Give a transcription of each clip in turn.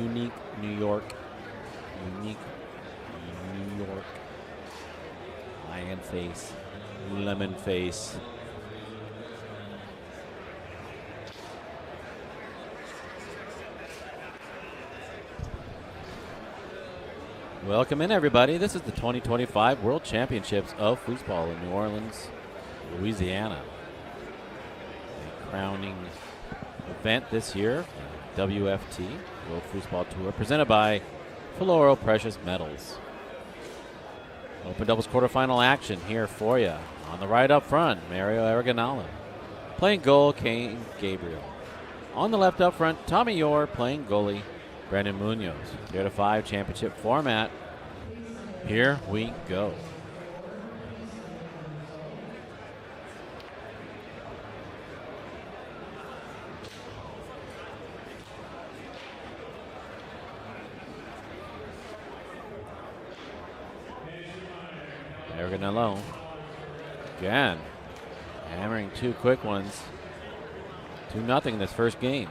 unique New York. Unique New York. Lion face. Lemon face. Welcome in, everybody. This is the 2025 World Championships of Foosball in New Orleans, Louisiana. A crowning event this year, WFT World Foosball Tour, presented by Floro Precious Metals. Open doubles quarterfinal action here for you. On the right up front, Mario Ariganello. Playing goal, Kane Gabriel. On the left up front, Tommy Yore playing goalie, Brandon Munoz. 3-5 championship format. Here we go. Ariganello again, hammering two quick ones. 2-0 in this first game.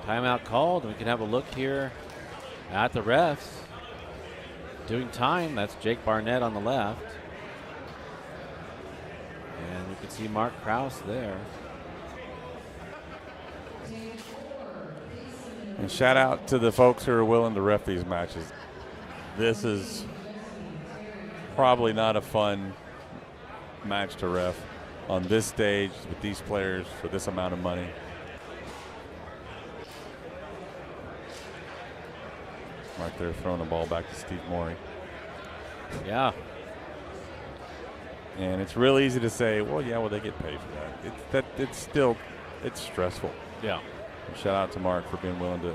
Timeout called, and we can have a look here at the refs. Doing time, that's Jake Barnett on the left. And you can see Mark Krause there. And shout out to the folks who are willing to ref these matches. This is probably not a fun match to ref on this stage with these players for this amount of money. Right there, throwing the ball back to Steve Morey. Yeah. And it's real easy to say, well, yeah, well, they get paid for that. It's stressful. Yeah. And shout out to Mark for being willing to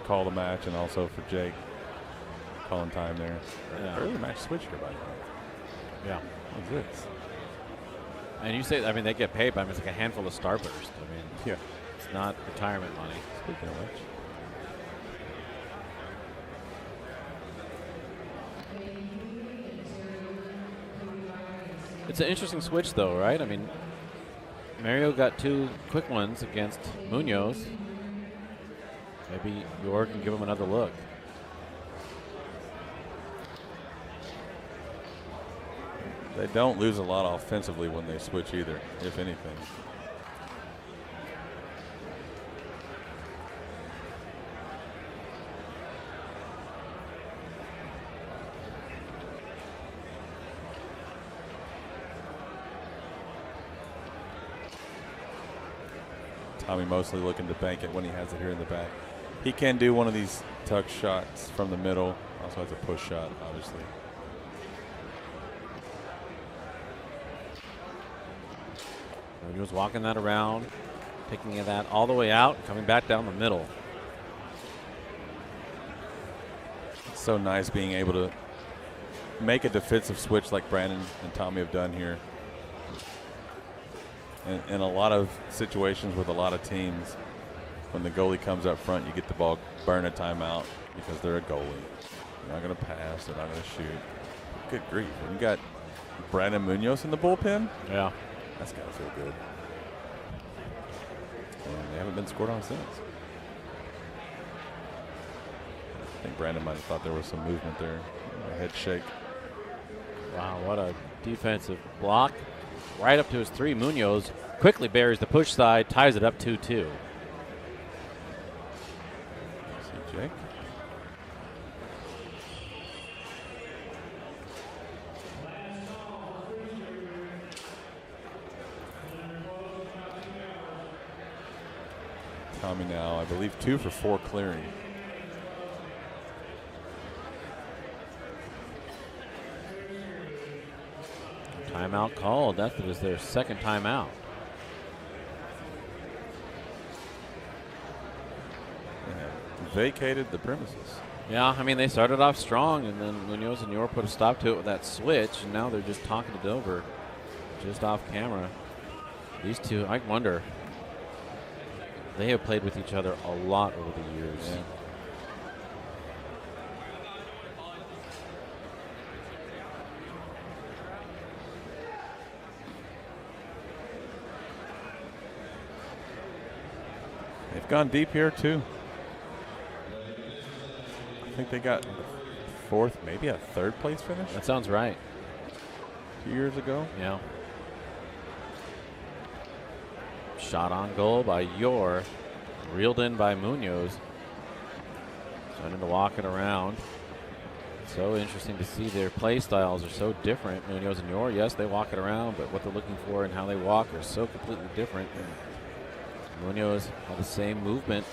call the match, and also for Jake calling time there. Yeah. Early match switch here, by the way. Yeah. What's this? And you say, I mean, they get paid, but I mean, it's like a handful of starburst. I mean, yeah, it's not retirement money. Speaking of which. It's an interesting switch, though, right? I mean, Mario got two quick ones against Munoz. Maybe Yore can give him another look. They don't lose a lot offensively when they switch either, if anything. Tommy mostly looking to bank it when he has it here in the back. He can do one of these tuck shots from the middle. Also has a push shot, obviously. He was walking that around, picking that all the way out, coming back down the middle. It's so nice being able to make a defensive switch like Brandon and Tommy have done here. In a lot of situations with a lot of teams, when the goalie comes up front, you get the ball, burn a timeout because they're a goalie. They're not going to pass. They're not going to shoot. Good grief. When you got Brandon Munoz in the bullpen, yeah, that's got to feel good. And they haven't been scored on since. I think Brandon might have thought there was some movement there. A head shake. Wow, what a defensive block. Right up to his three. Munoz quickly buries the push side, ties it up 2-2. See Jake. Tommy now, I believe, 2 for 4 clearing. Timeout called. That was their second timeout. Vacated the premises. Yeah, I mean, they started off strong, and then Munoz and Yore put a stop to it with that switch, and now they're just talking it over just off camera. These two, I wonder, they have played with each other a lot over the years. Yeah. They've gone deep here, too. I think they got fourth, maybe a third place finish. That sounds right. 2 years ago. Yeah. Shot on goal by Yore. Reeled in by Munoz. Starting to walk it around. So interesting to see their play styles are so different. Munoz and Yore, yes, they walk it around, but what they're looking for and how they walk are so completely different. And Munoz had the same movement,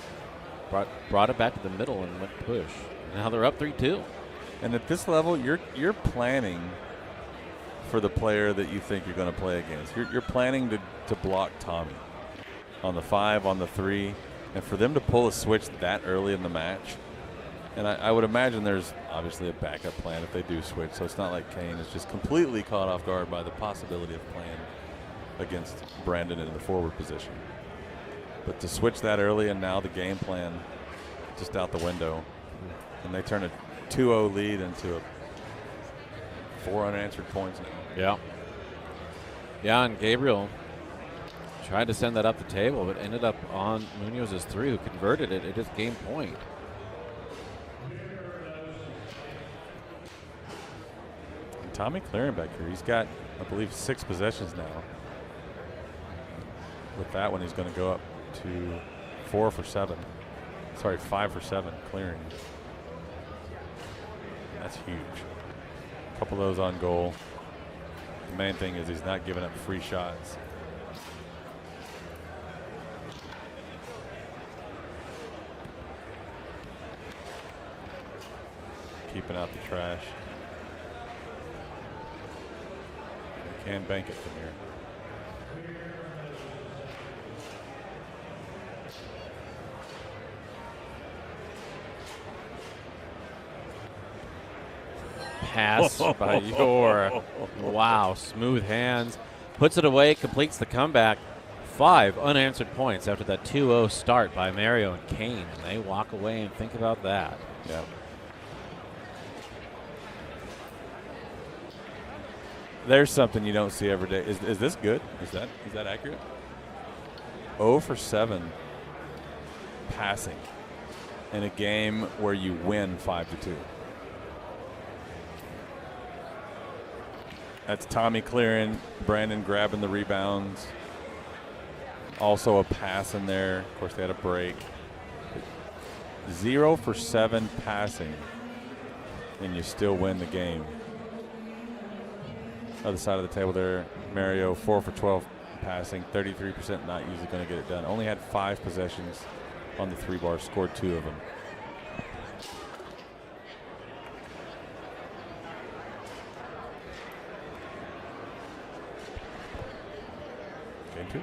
brought it back to the middle and went push. Now they're up 3-2. And at this level, you're planning for the player that you think you're going to play against. You're planning to block Tommy on the 5, on the 3, and for them to pull a switch that early in the match. And I would imagine there's obviously a backup plan if they do switch, so it's not like Kane is just completely caught off guard by the possibility of playing against Brandon in the forward position. But to switch that early and now the game plan just out the window, and they turn a 2-0 lead into a 4 unanswered points now. Yeah. Yeah, and Gabriel tried to send that up the table, but ended up on Munoz's 3, who converted it at his game point. And Tommy clearing back here. He's got, I believe, 6 possessions now. With that one, he's going to go up to 4 for 7. Sorry, 5 for 7 clearing. That's huge. A couple of those on goal. The main thing is he's not giving up free shots. Keeping out the trash. They can bank it from here. Pass by Yore. Wow, smooth hands. Puts it away, completes the comeback. 5 unanswered points after that 2-0 start by Mario and Kane. And they walk away and think about that. Yeah. There's something you don't see every day. Is this good? Is that accurate? 0 for 7 passing in a game where you win 5-2. That's Tommy clearing, Brandon grabbing the rebounds. Also a pass in there. Of course, they had a break. 0 for 7 passing, and you still win the game. Other side of the table there, Mario 4 for 12 passing, 33% not usually going to get it done. Only had 5 possessions on the 3 bar, scored 2 of them. Game 2.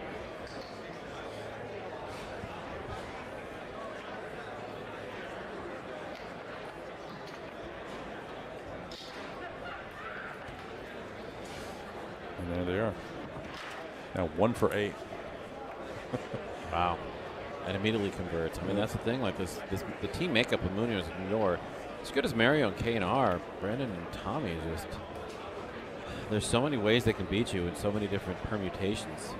And there they are. Now 1 for 8. Wow. And immediately converts. I mean, that's the thing. Like the team makeup of Munoz and Yore, as good as Mario and Kane are, Brandon and Tommy just, there's so many ways they can beat you in so many different permutations.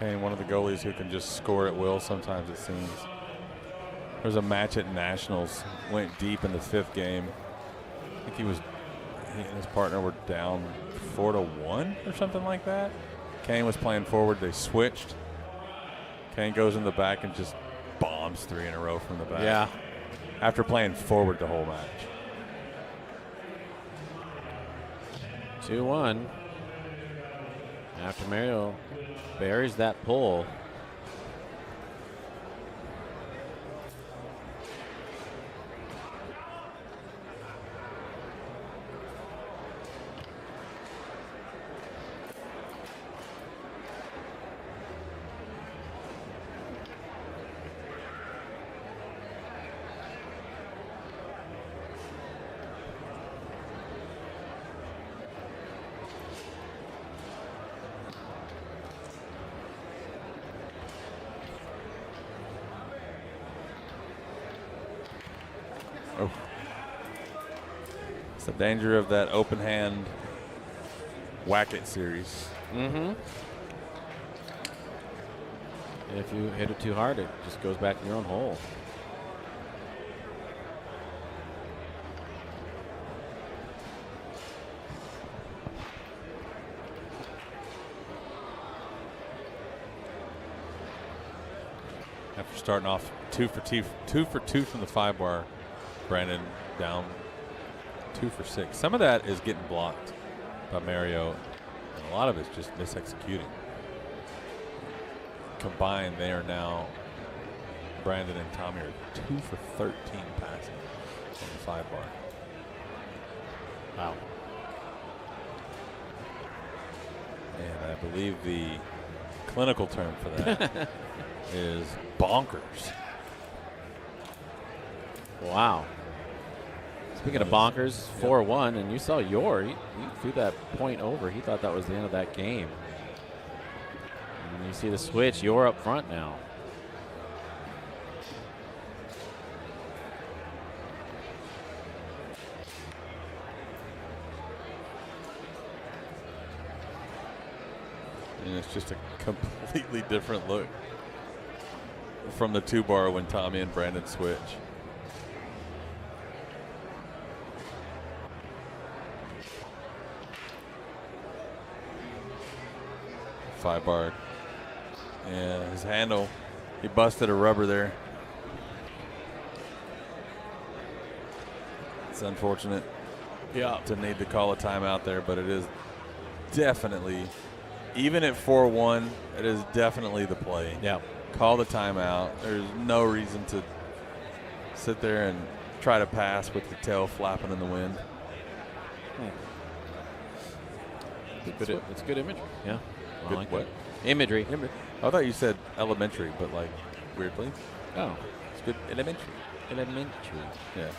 Kane, one of the goalies who can just score at will sometimes, it seems. There was a match at Nationals, went deep in the 5th game. I think he and his partner were down 4-1 or something like that. Kane was playing forward. They switched. Kane goes in the back and just bombs 3 in a row from the back. Yeah. After playing forward the whole match. 2-1. After Mario buries that pull. Oh. It's the danger of that open hand whack-it series. Mm-hmm. If you hit it too hard, it just goes back in your own hole. After starting off 2 for 2 from the 5-bar, Brandon down 2 for 6. Some of that is getting blocked by Mario, and a lot of it's just misexecuting. Combined, they are now, Brandon and Tommy are 2 for 13 passing on the 5-bar. Wow. And I believe the clinical term for that is bonkers. Wow. Speaking of bonkers, 4-1, and you saw Yore. He threw that point over. He thought that was the end of that game. And you see the switch. Yore up front now. And it's just a completely different look from the 2-bar when Tommy and Brandon switch. Five bar. Yeah, his handle, he busted a rubber there. It's unfortunate to need to call a timeout there, but it is definitely, even at 4-1, it is definitely the play. Yeah. Call the timeout. There's no reason to sit there and try to pass with the tail flapping in the wind. It's good imagery. Yeah. Good like what? that. Imagery. I thought you said elementary, but like weirdly. Oh. It's good elementary. Elementary. Yeah.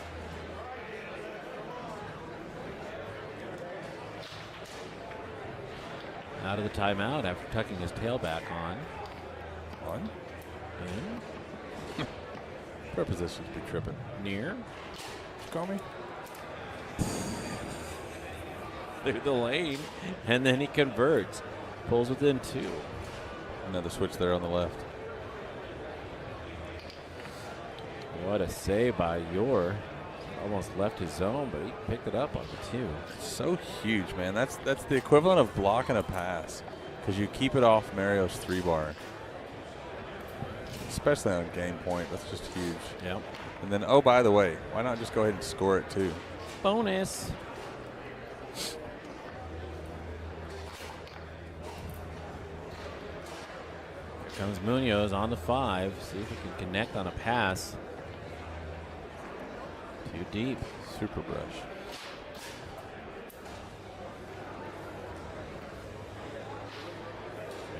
Out of the timeout after tucking his tail back on. On? In. Prepositions be tripping. Near. Call me. Through the lane. And then he converts. Pulls within 2. Another switch there on the left. What a save by Yore. Almost left his zone, but he picked it up on the 2. So huge, man. That's the equivalent of blocking a pass because you keep it off Mario's 3-bar. Especially on game point. That's just huge. Yep. And then, oh, by the way, why not just go ahead and score it too? Bonus. Here comes Munoz on the 5. See if he can connect on a pass. Too deep. Super brush.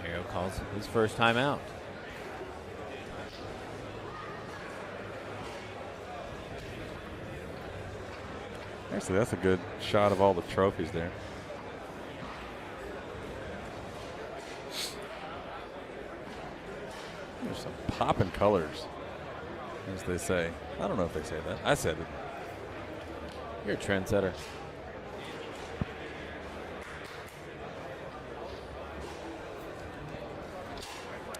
Mario calls his first timeout. Actually, that's a good shot of all the trophies there. There's some popping colors, as they say. I don't know if they say that. I said it. You're a trendsetter.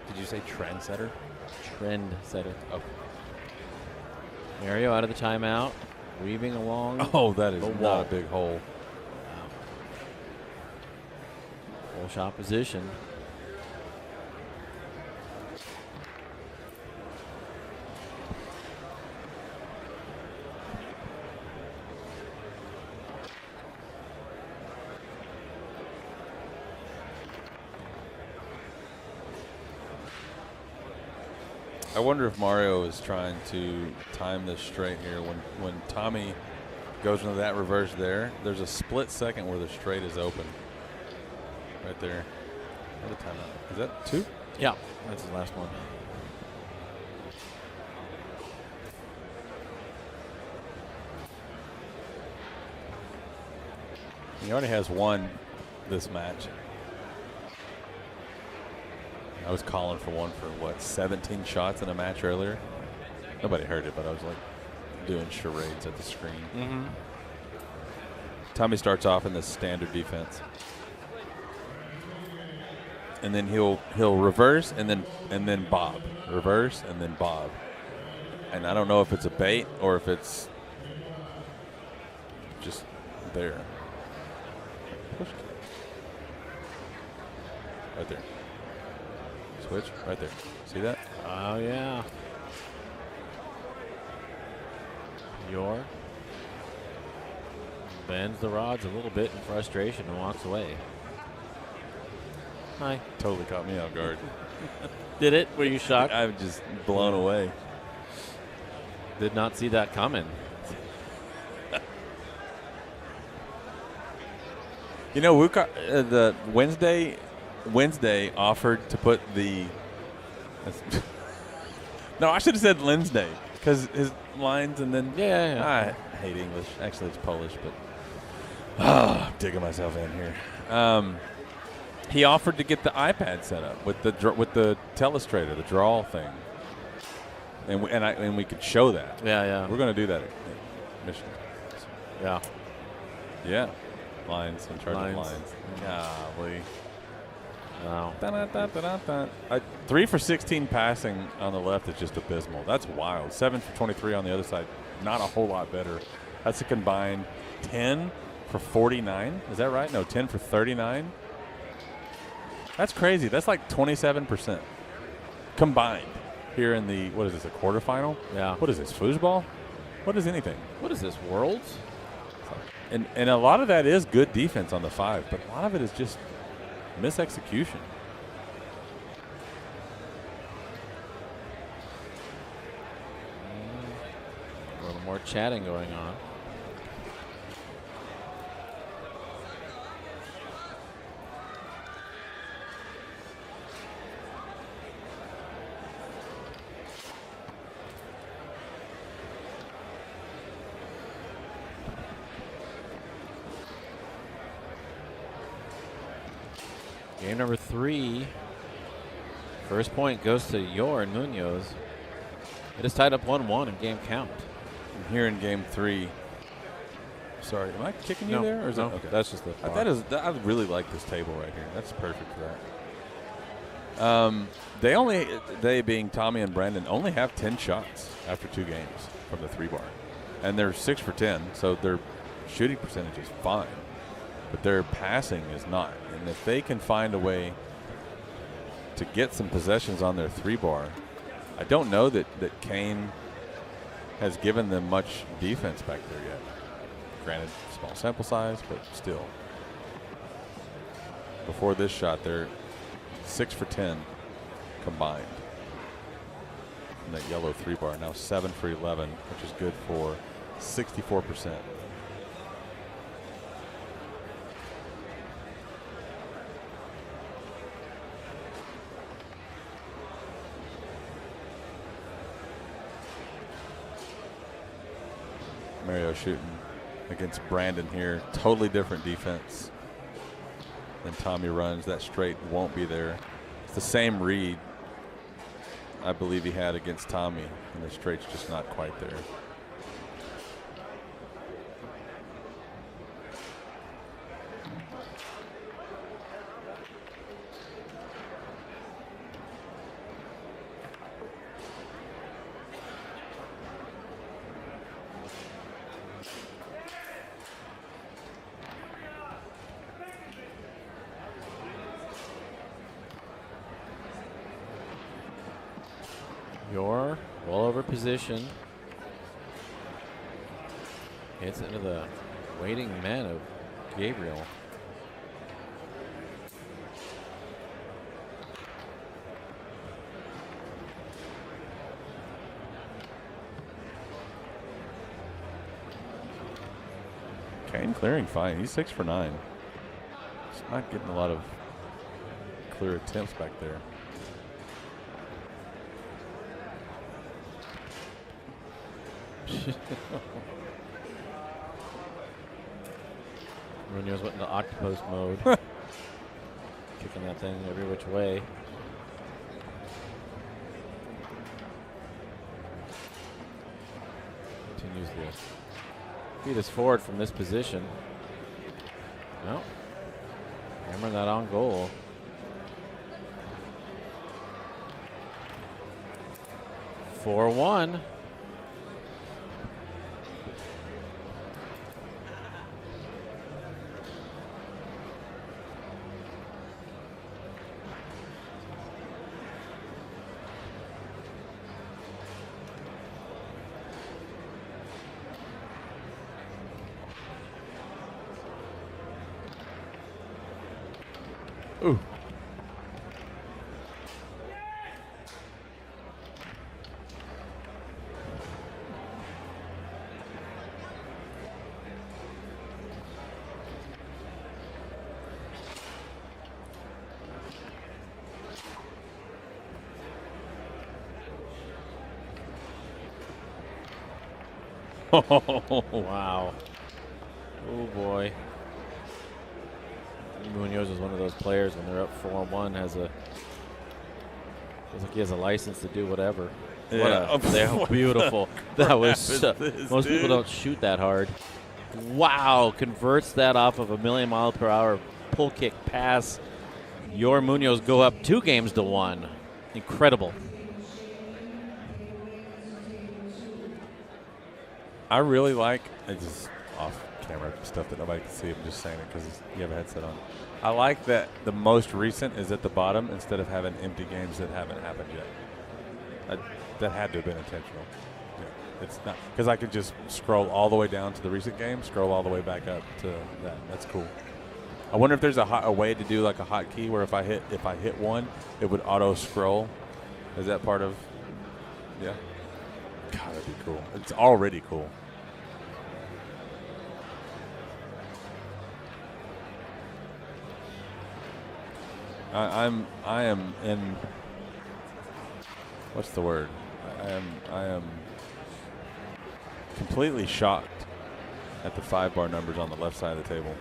Did you say trendsetter? Trendsetter. Oh. Mario out of the timeout. Weaving along. Oh, that is the not wall. a big hole. Wow. Full shot position. I wonder if Mario is trying to time this straight here. When Tommy goes into that reverse there, there's a split second where the straight is open. Right there. What a timeout. Is that 2? Yeah, that's his last one. He already has 1 this match. I was calling for one for, 17 shots in a match earlier? Nobody heard it, but I was like doing charades at the screen. Mm-hmm. Tommy starts off in the standard defense. And then he'll reverse and then bob. Reverse and then bob. And I don't know if it's a bait or if it's just there. Right there. Switch right there. See that? Oh, yeah. Yore bends the rods a little bit in frustration and walks away. Hi. Totally caught me off guard. Did it? Were you shocked? I'm just blown away. Did not see that coming. You know, the Wednesday offered to put the. No, I should have said Wednesday because his lines and then. Yeah. I hate English. Actually, it's Polish, but. I'm digging myself in here. He offered to get the iPad set up with the telestrator, the draw thing, and we could show that. Yeah. We're going to do that at Michigan. Yeah. Yeah. Lines, in charge of Lines. Golly. Wow. 3 for 16 passing on the left is just abysmal. That's wild. 7 for 23 on the other side. Not a whole lot better. That's a combined 10 for 49. Is that right? No, 10 for 39. That's crazy. That's like 27% combined here in the, what is this, a quarterfinal? Yeah. What is this, foosball? What is anything? What is this, Worlds? And a lot of that is good defense on the 5, but a lot of it is just misexecution. A little more chatting going on. Game number 3. First point goes to Yore and Munoz. It is tied up 1-1 in game count. And here in game 3. Sorry, am I kicking you No, there? Or is no. okay. That's just the I really like this table right here. That's perfect for that. They being Tommy and Brandon only have 10 shots after 2 games from the 3 bar. And they're 6 for 10, so their shooting percentage is fine. But their passing is not. And if they can find a way to get some possessions on their 3 bar, I don't know that Kane has given them much defense back there yet. Granted, small sample size, but still. Before this shot, they're 6 for 10 combined. And that yellow 3 bar, now 7 for 11, which is good for 64%. Mario shooting against Brandon here. Totally different defense than Tommy runs. That straight won't be there. It's the same read I believe he had against Tommy, and the straight's just not quite there. Yore, well over position. Hits into the waiting men of Gabriel. Kane clearing fine. He's 6 for 9. He's not getting a lot of clear attempts back there. Munoz went into octopus mode. Kicking that thing every which way. Continues to feed us forward from this position. No. Hammering that on goal. For 1. Ooh. Wow. Oh boy. Munoz is one of those players when they're up 4-1 feels like he has a license to do whatever. Yeah. What beautiful. That was most people don't shoot that hard. Wow, converts that off of a 1,000,000 mph pull kick pass. Yore Munoz go up 2-1. Incredible. I really like, it's just off camera stuff that nobody can see. I'm just saying it because you have a headset on. I like that the most recent is at the bottom instead of having empty games that haven't happened yet. That had to have been intentional. Yeah, it's not, because I could just scroll all the way down to the recent game, scroll all the way back up to that. That's cool. I wonder if there's a way to do like a hotkey where if I hit one, it would auto scroll. Is that part of? Yeah. God, that'd be cool. It's already cool. I am in. What's the word? I am completely shocked at the 5-bar numbers on the left side of the table.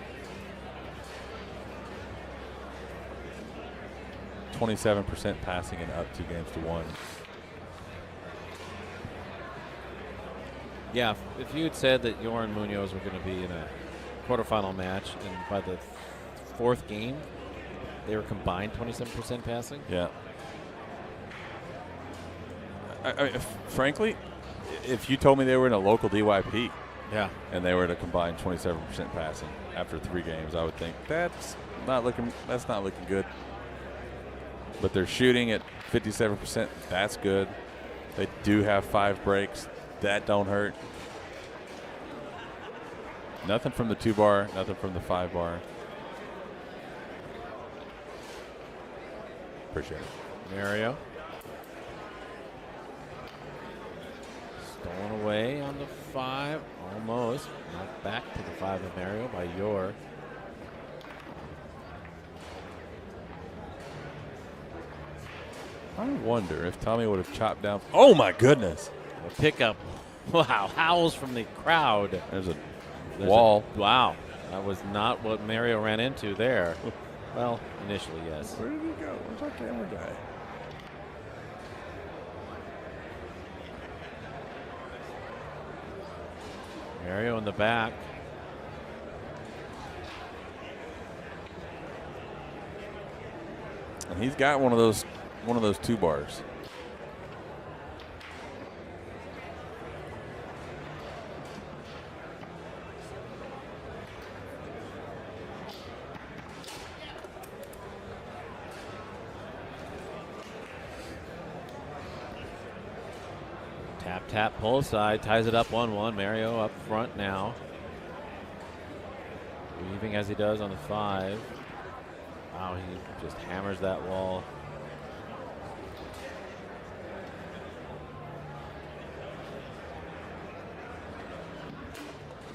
27% passing and up 2-1. Yeah, if you had said that Yore and Munoz were going to be in a quarterfinal match, and by the 4th game, they were combined 27% passing. Yeah. Frankly, if you told me they were in a local DYP, yeah, and they were at a combined 27% passing after 3 games, I would think that's not looking good. But they're shooting at 57%. That's good. They do have 5 breaks. That don't hurt. Nothing from the 2-bar, nothing from the 5-bar. Appreciate it. Mario. Stolen away on the 5. Almost. Knocked back to the 5 of Mario by Yore. I wonder if Tommy would have chopped down. Oh, my goodness. A pickup. Wow. Howls from the crowd. There's wall. Wow. That was not what Mario ran into there. Well, initially, yes. Where did he go? Where's our camera guy? Mario in the back. And he's got one of those 2-bars. Tap, pull aside, ties it up 1-1. Mario up front now. Weaving as he does on the 5. Wow, he just hammers that wall.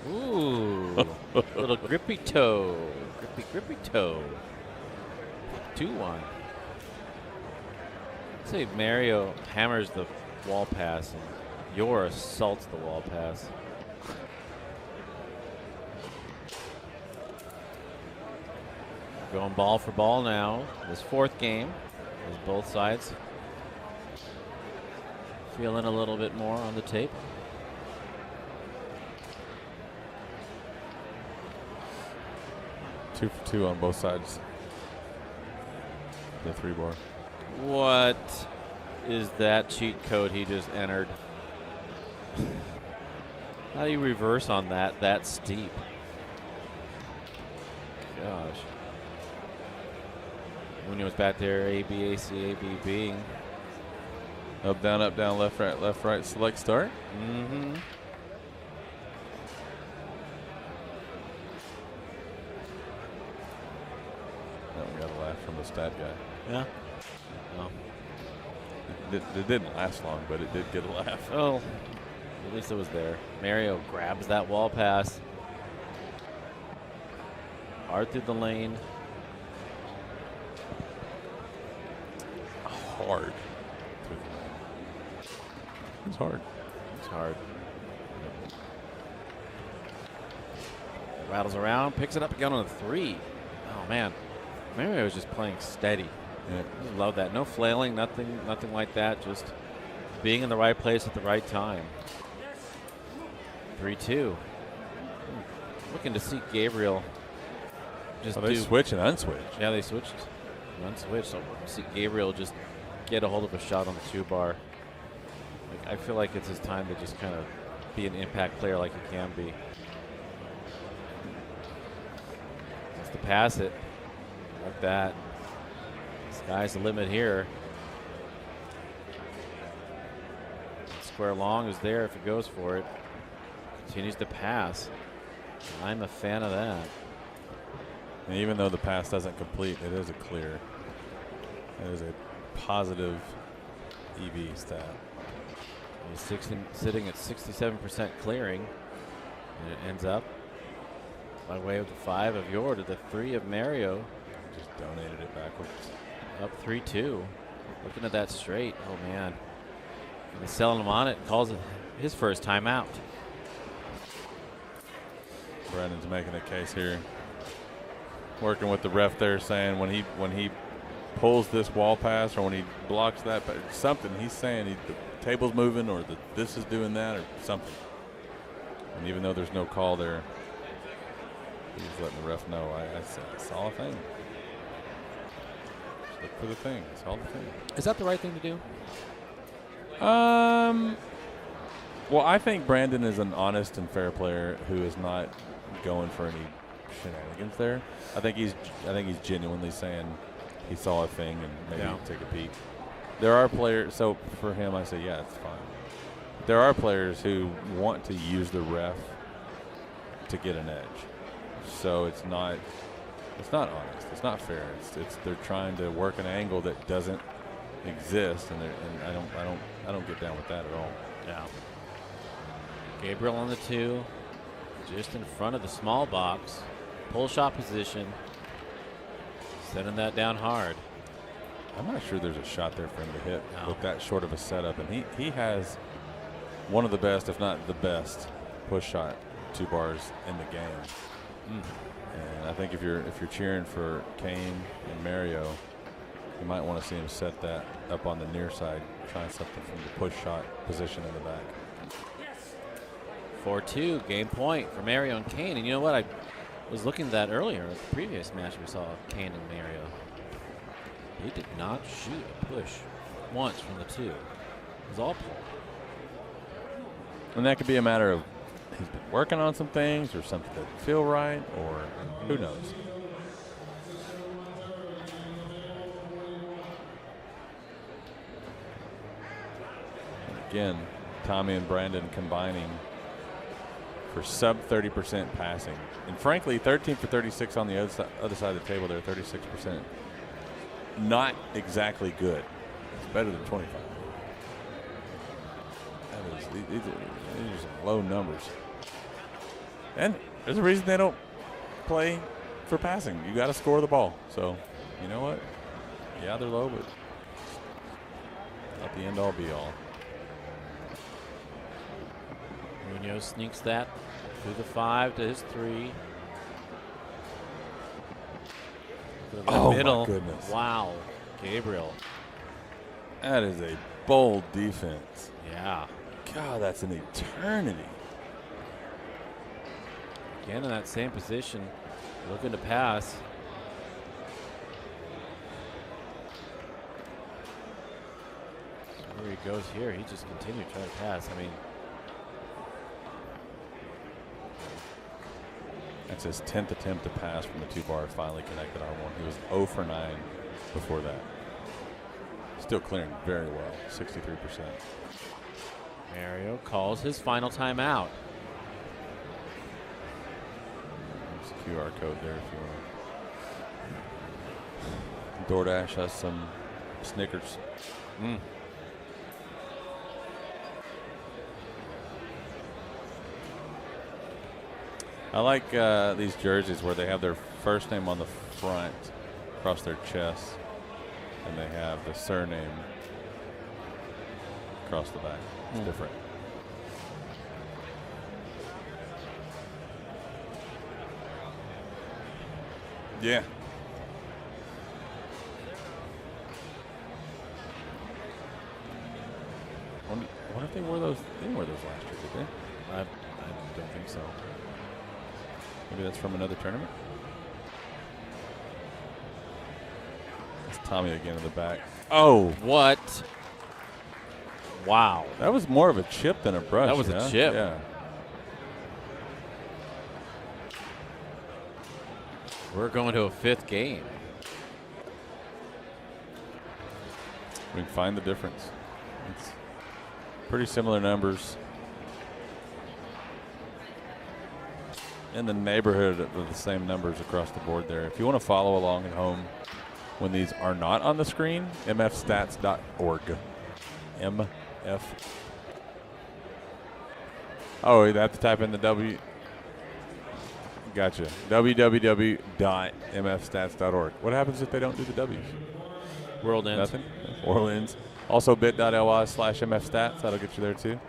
Ooh. Little grippy toe. Grippy toe. 2-1. I'd say Mario hammers the wall pass and Yore assaults the wall pass. Going ball for ball now. This fourth game is both sides feeling a little bit more on the tape. Two for two on both sides. The 3-bar. What is that cheat code he just entered? How do you reverse on that steep? Gosh. Munoz back there, A, B, A, C, A, B, B. Up, down, left, right, select, start. Mm-hmm. Oh, we got a laugh from the stat guy. Yeah. Well. It didn't last long, but it did get a laugh. Oh, at least it was there. Mario grabs that wall pass. Hard through the lane. Hard. It's hard. It's hard. Rattles around, picks it up again on a 3. Oh man, Mario was just playing steady. Yeah. I love that. No flailing, nothing like that. Just being in the right place at the right time. 3-2. Looking to see Gabriel just they switch and unswitch. Yeah, they switched. Unswitched. So see Gabriel just get a hold of a shot on the 2-bar. Like, I feel like it's his time to just kind of be an impact player like he can be. Just to pass it like that. Sky's the limit here. Square long is there if he goes for it. Continues to pass. I'm a fan of that. And even though the pass doesn't complete, it is a clear. It is a positive EV stat. He's sitting at 67% clearing. And it ends up by way of the 5 of Yore to the 3 of Mario. Just donated it backwards. Up 3-2. Looking at that straight. Oh, man. And he's selling him on it. Calls it his first timeout. Brandon's making a case here. Working with the ref there, saying when he pulls this wall pass or when he blocks that, something he's saying the table's moving or this is doing that or something. And even though there's no call there, he's letting the ref know. I saw a thing. Just look for the thing. I saw the thing. Is that the right thing to do? Well, I think Brandon is an honest and fair player who is not going for any shenanigans there. I think he's genuinely saying he saw a thing and maybe take a peek. There are players, so for him I say, yeah, it's fine. There are players who want to use the ref to get an edge. So it's not honest. It's not fair. It's they're trying to work an angle that doesn't exist, and I don't get down with that at all. Yeah. Gabriel on the 2, just in front of the small box, pull shot position, sending that down hard. I'm not sure there's a shot there for him to hit with that short of a setup, and he has one of the best, if not the best, push shot 2-bars in the game. And I think if you're cheering for Kane and Mario, you might want to see him set that up on the near side, trying something from the push shot position in the back. 4-2, game point for Mario and Kane. And you know what? I was looking at that earlier at the previous match we saw Kane and Mario. He did not shoot a push once from the 2. It was all pull. And that could be a matter of he's been working on some things or something doesn't feel right or who knows. And again, Tommy and Brandon combining for sub 30% passing. And frankly, 13 for 36 on the other side of the table there, 36%. Not exactly good. It's better than 25. These are some low numbers. And There's a reason they don't play for passing. You got to score the ball. So, you know what? Yeah, they're low, but not the end all be all. Munoz sneaks that through the 5 to his 3. Oh, middle. my goodness. Wow. Gabriel. That is a bold defense. Yeah. God, that's an eternity. Again in that same position, looking to pass. So where he goes here, he just continued trying to pass. I mean, that's his 10th attempt to pass from the 2-bar, finally connected on one. He was 0 for 9 before that. Still clearing very well, 63%. Mario calls his final timeout. There's a QR code there if you want. DoorDash has some Snickers. I like these jerseys where they have their first name on the front across their chest, and they have the surname across the back. It's different. Yeah. What if they wore those? They didn't wear those last year, did they? I don't think so. Maybe that's from another tournament. It's Tommy again in the back. Oh, What? Wow. that was more of a chip than a brush. That was a yeah? chip. Yeah. We're going to a 5th game. We can find the difference. It's pretty similar numbers. In the neighborhood of the same numbers across the board there. If you want to follow along at home when these are not on the screen, mfstats.org. MF. Oh, you have to type in the W. Gotcha. www.mfstats.org. What happens if they don't do the W's? World ends. Nothing? World ends. Also bit.ly/mfstats. That'll get you there too.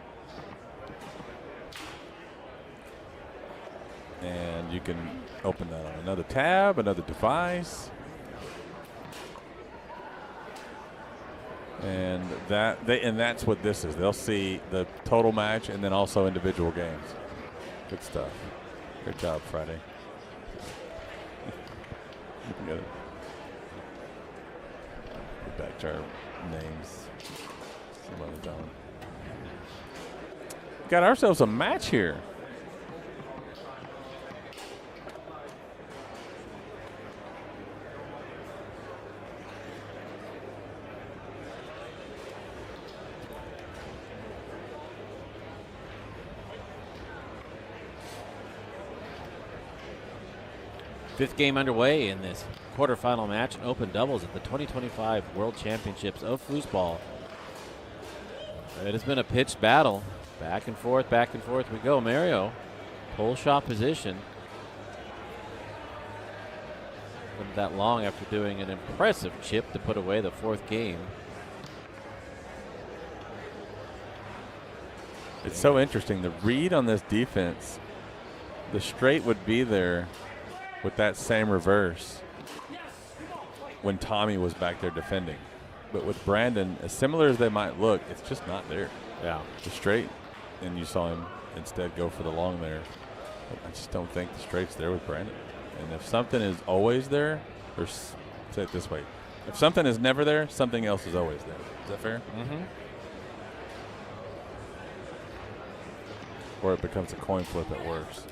And you can open that on another tab, another device. And that's what this is. They'll see the total match and then also individual games. Good stuff. Great job, Friday. Get back to our names. Some other time. Got ourselves a match here. Fifth game underway in this quarterfinal match in open doubles at the 2025 World Championships of Foosball. It has been a pitched battle. Back and forth we go. Mario, pole shot position. Wasn't that long after doing an impressive chip to put away the 4th game. It's so interesting. The read on this defense, the straight would be there with that same reverse when Tommy was back there defending. But with Brandon, as similar as they might look, it's just not there. Yeah. The straight, and you saw him instead go for the long there. I just don't think the straight's there with Brandon. And if something is always there, or say it this way, if something is never there, something else is always there. Is that fair? Mm-hmm. Or it becomes a coin flip at worst.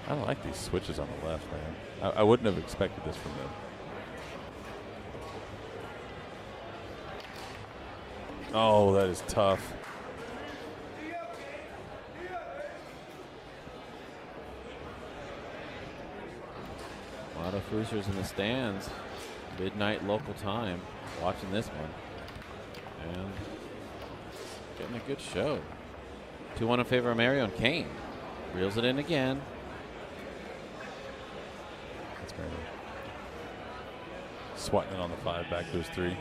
I don't like these switches on the left, man. I wouldn't have expected this from them. Oh, that is tough. A lot of Foosers in the stands. Midnight local time. Watching this one. And getting a good show. 2-1 in favor of Mario and Kane. Reels it in again. That's great. Swatting it on the 5, back to his 3.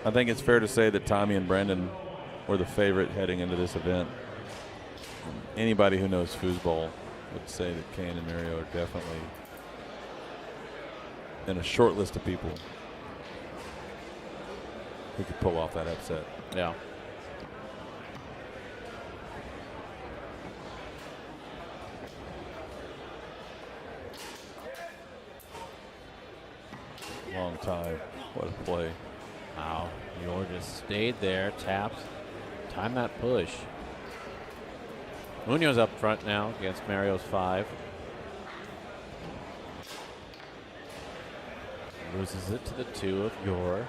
I think it's fair to say that Tommy and Brendan were the favorite heading into this event. Anybody who knows foosball would say that Kane and Mario are definitely in a short list of people who could pull off that upset. Yeah. Long time. What a play. Wow. Yore just stayed there, tapped, timed that push. Munoz up front now against Mario's 5. Loses it to the 2 of Yore.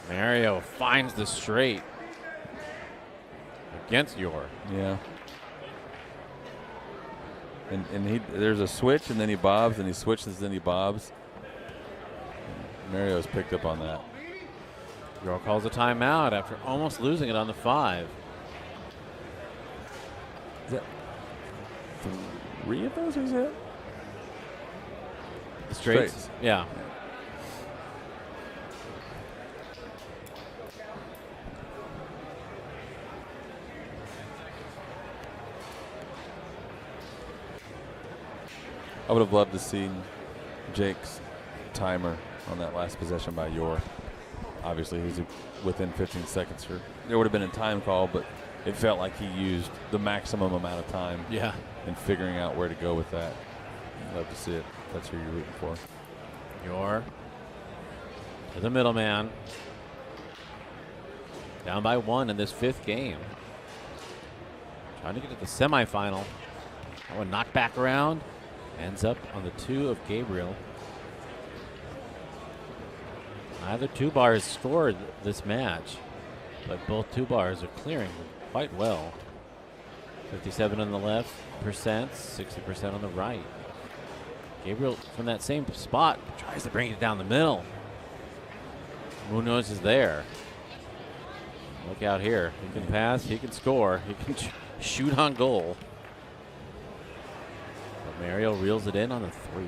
Mario finds the straight against Yore. Yeah. And there's a switch, and then he bobs, and he switches, then he bobs. Mario's picked up on that. Yore calls a timeout after almost losing it on the 5. Is that 3 of those, or is it? The straights? Yeah. I would have loved to see Jake's timer on that last possession by Yore. Obviously, he was within 15 seconds. There would have been a time call, but it felt like he used the maximum amount of time. Yeah. In figuring out where to go with that. I'd love to see it. That's who you're rooting for. Yore to the middleman. Down by 1 in this 5th game. Trying to get to the semifinal. That one knocked back around. Ends up on the 2 of Gabriel. Neither 2-bar has scored this match, but both 2-bars are clearing quite well. 57 on the left percent, 60% on the right. Gabriel from that same spot tries to bring it down the middle. Munoz is there. Look out here. He can pass, he can score, he can shoot on goal. Mario reels it in on the 3.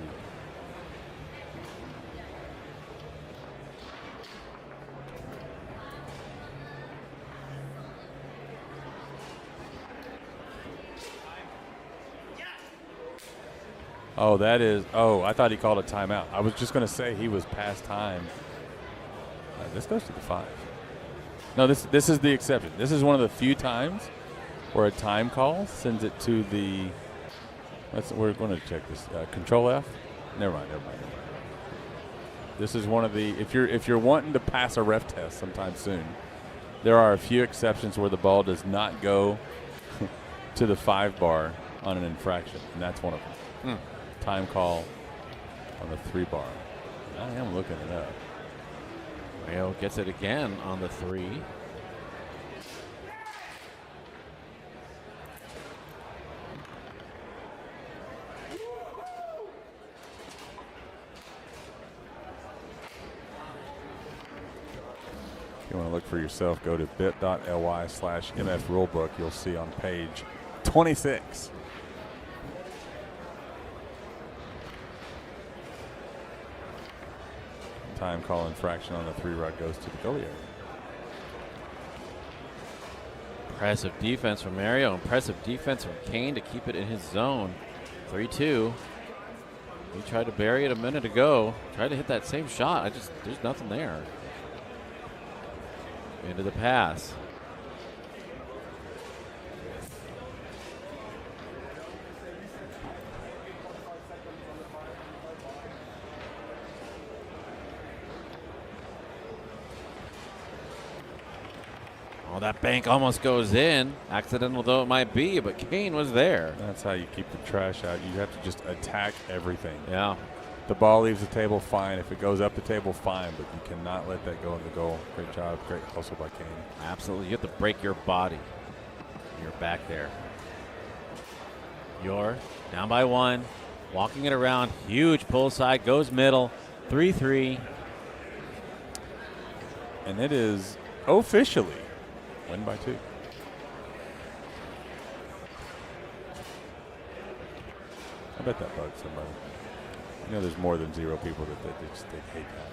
Oh, that is. Oh, I thought he called a timeout. I was just going to say he was past time. This goes to the 5. No, this is the exception. This is one of the few times where a time call sends it to the. We're going to check this. Control F. Never mind. This is one of the. If you're wanting to pass a ref test sometime soon, there are a few exceptions where the ball does not go to the 5-bar on an infraction, and that's one of them. Time call on the 3-bar. I am looking it up. Mario gets it again on the 3. If you want to look for yourself, go to bit.ly/MFRulebook. You'll see on page 26. Time call infraction on the 3 rod goes to the goalie area. Impressive defense from Mario. Impressive defense from Kane to keep it in his zone. 3-2. He tried to bury it a minute ago. Tried to hit that same shot. There's nothing there. Into the pass. Oh, that bank almost goes in. Accidental though it might be, but Kane was there. That's how you keep the trash out. You have to just attack everything. Yeah. The ball leaves the table, fine. If it goes up the table, fine. But you cannot let that go in the goal. Great job. Great hustle by Kane. Absolutely. You have to break your body. You're back there. Yore down by 1. Walking it around. Huge pull side. Goes middle. 3-3. And it is officially win by 2. I bet that bugs somebody. You know, there's more than 0 people that they hate that.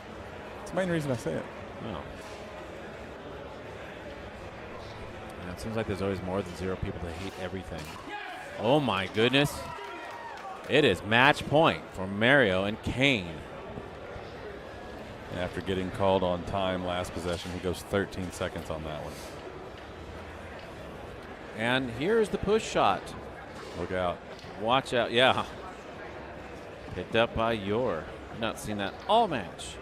It's the main reason I say it. Oh. Yeah, it seems like there's always more than 0 people that hate everything. Oh my goodness. It is match point for Mario and Kane. And after getting called on time last possession, he goes 13 seconds on that one. And here's the push shot. Look out. Watch out. Yeah. Picked up by Yore. Not seen that all match.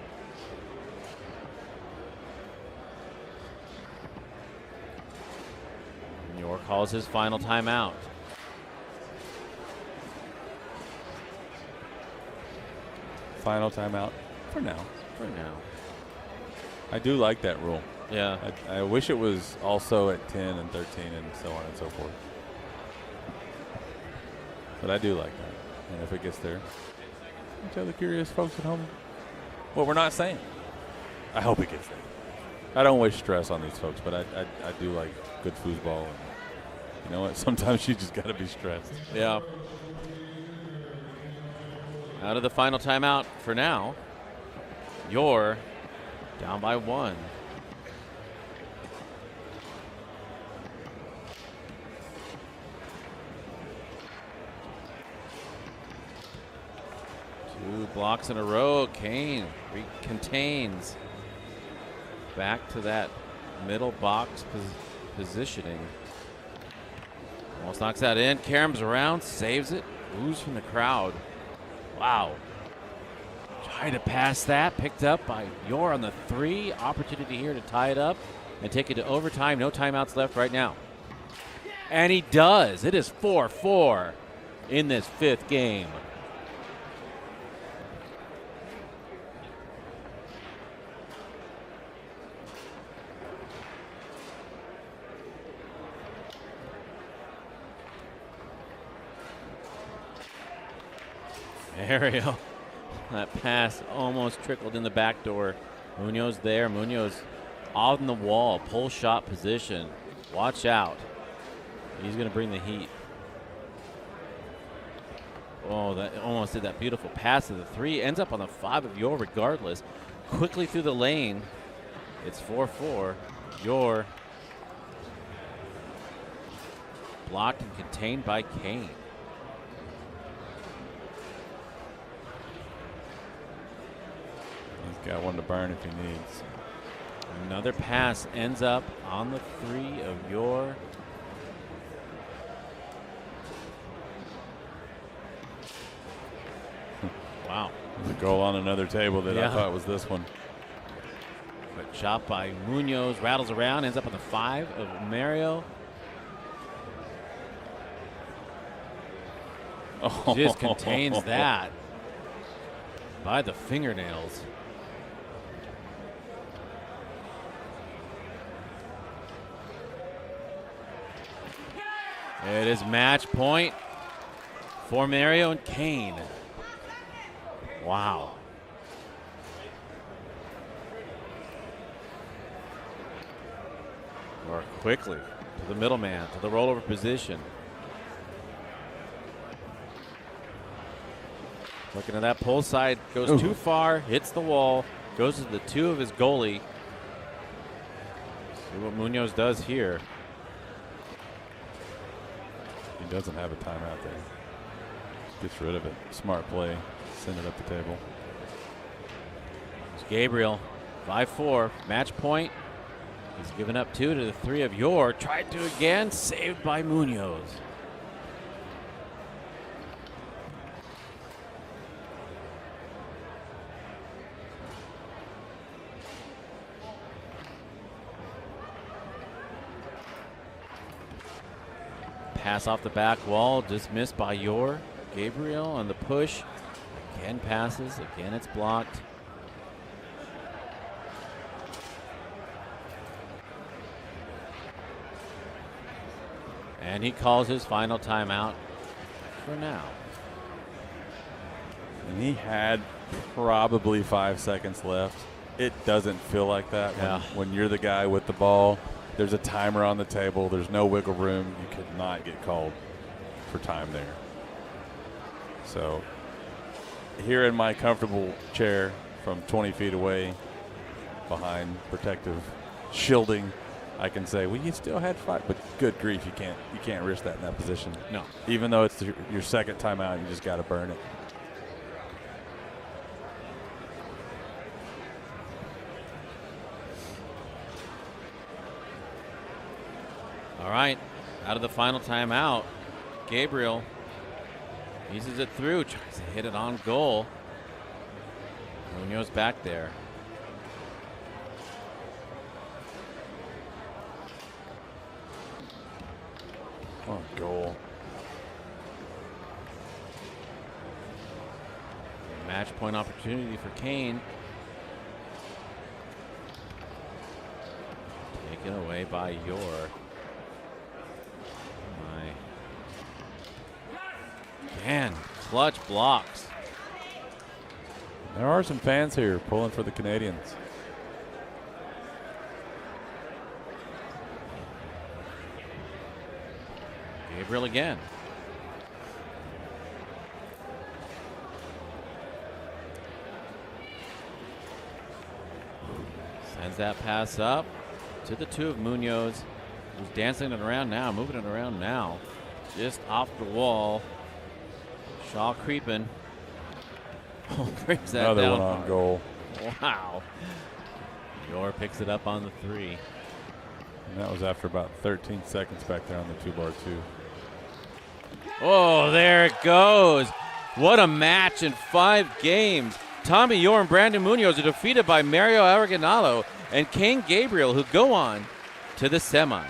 Yore calls his final timeout. Final timeout for now. For now. I do like that rule. Yeah. I wish it was also at 10 and 13 and so on and so forth. But I do like that. And if it gets there, I'll tell the curious folks at home what we're not saying. I hope it gets there. I don't wish stress on these folks, but I do like good foosball. And you know what? Sometimes you just got to be stressed. Yeah. Out of the final timeout for now. Yore down by 1. Two blocks in a row. Kane contains. Back to that middle box positioning. Almost knocks that in. Caroms around, saves it. Ooze from the crowd. Wow. Try to pass that. Picked up by Yore on the 3. Opportunity here to tie it up and take it to overtime. No timeouts left right now. And he does. It is 4-4 in this 5th game. Ariel, that pass almost trickled in the back door. Munoz there. Munoz on the wall, pull shot position. Watch out. He's going to bring the heat. Oh, that almost did that beautiful pass to the 3. Ends up on the 5 of Yore regardless. Quickly through the lane. It's 4-4. Yore blocked and contained by Kane. He's got one to burn if he needs. Another pass ends up on the 3 of Yore. Wow. There's a goal on another table that I thought was this one. But shot by Munoz, rattles around, ends up on the 5 of Mario. Oh. Just contains that by the fingernails. It is match point for Mario and Kane. Wow. Or quickly to the middleman, to the rollover position. Looking at that pull side, goes too far, hits the wall, goes to the 2 of his goalie. See what Munoz does here. He doesn't have a timeout there. Gets rid of it. Smart play. Send it up the table. It's Gabriel, 5-4, match point. He's given up 2 to the 3 of Yore. Tried to again, saved by Munoz. Pass off the back wall, dismissed by Yore. Gabriel on the push. Again passes. Again it's blocked. And he calls his final timeout for now. And he had probably 5 seconds left. It doesn't feel like that when you're the guy with the ball. There's a timer on the table. There's no wiggle room. You could not get called for time there. So here in my comfortable chair from 20 feet away behind protective shielding, I can say, well, you still had 5, but good grief, you can't risk that in that position. No. Even though it's your second timeout, you just got to burn it. All right, out of the final timeout, Gabriel eases it through, tries to hit it on goal. Munoz back there. Oh, goal. Match point opportunity for Kane. Taken away by Yore. Man, clutch blocks. There are some fans here pulling for the Canadians. Gabriel again. Sends that pass up to the two of Munoz, who's dancing it around now, moving it around now. Just off the wall. Shaw creeping. Oh, brings that Another down. one on goal. Wow. Yore picks it up on the 3. And that was after about 13 seconds back there on the 2-bar 2. Oh, there it goes. What a match in 5 games. Tommy Yore and Brandon Munoz are defeated by Mario Ariganello and Kane Gabriel, who go on to the semis.